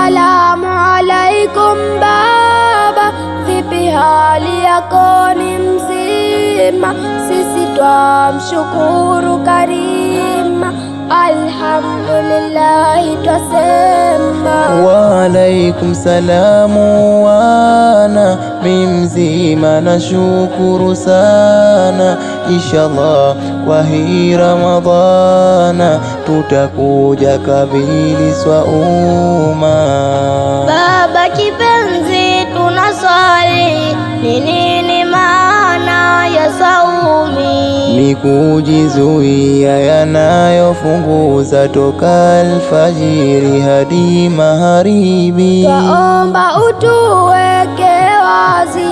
Assalamu alaikum baba, vipi hali yako, ni mzima? Sisi twamshukuru Karima, alhamdulillahi twasema. Wa alaikum salamu wana, mi mzima na shukuru sana. Inshallah kwa hii Ramadhana tutakuja kabili swauma. Baba kipenzi, tunaswali, ni nini maana ya saumi? Ni kujizuia yanayofunguza toka alfajiri hadi magharibi. Twaomba utuweke wazi,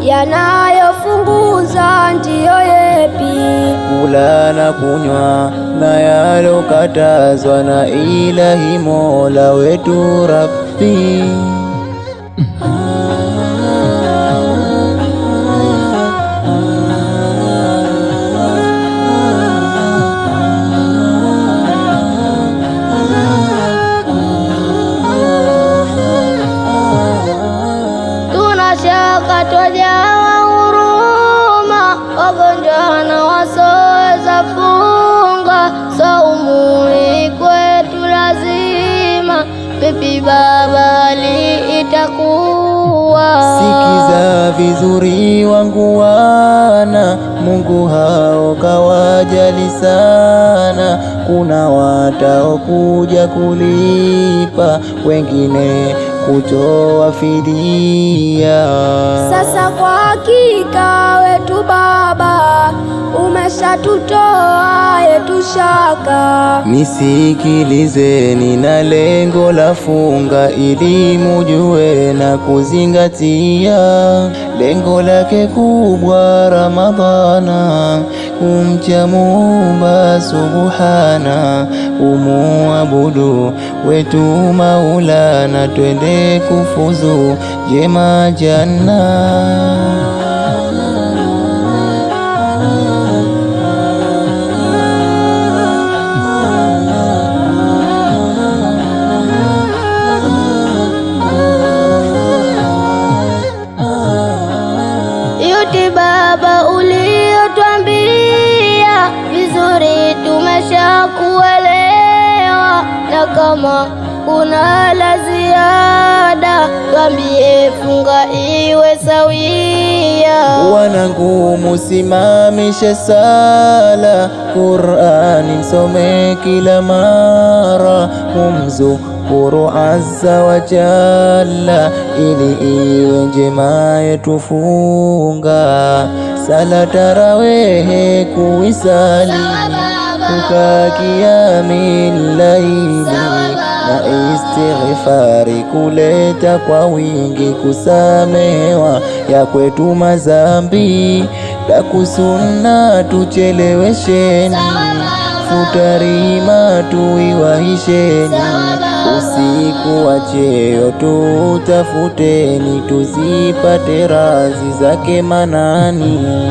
yanayofunguza ndiyo yepi? Kula na kunywa na yalokatazwa na Ilahi Mola wetu Rabbi. Tunashaka twajawa huruma, wagonjwa na wasoweza funga, saumu hii kwetu lazima, vipi baba hali itakuwa? Sikiza vizuri wangu wana, Mungu hao kawajali sana. Kuna wataokuja kulipa, wengine kutoa fidia. Sasa kwa hakika wetu baba, umeshatutoa yetu shaka. Nisikilize, nina lengo la funga ili mujue na kuzingatia. Lengo lake kubwa Ramadhana, kumcha Muumba Subhana, umuabudu wetu Maulana, twende kufuzu jema janna. Yote baba uliyotwambia vizuri tumeshakuelewa, na kama kuna la ziada twambie, funga iwe sawia. Wanangu musimamishe sala, Qur'ani msome kila mara, mumzukuru azza wa jalla, ili iwe njema yetu funga. Sala tarawehe kuisali, tukakiyamil laili, na istighfari kuleta kwa wingi, kusamehewa ya kwetu mazambi. La kusunna tuchelewesheni, futarima tuiwahisheni, usiku wa cheo tutafuteni, tuzipate razi zake Manani.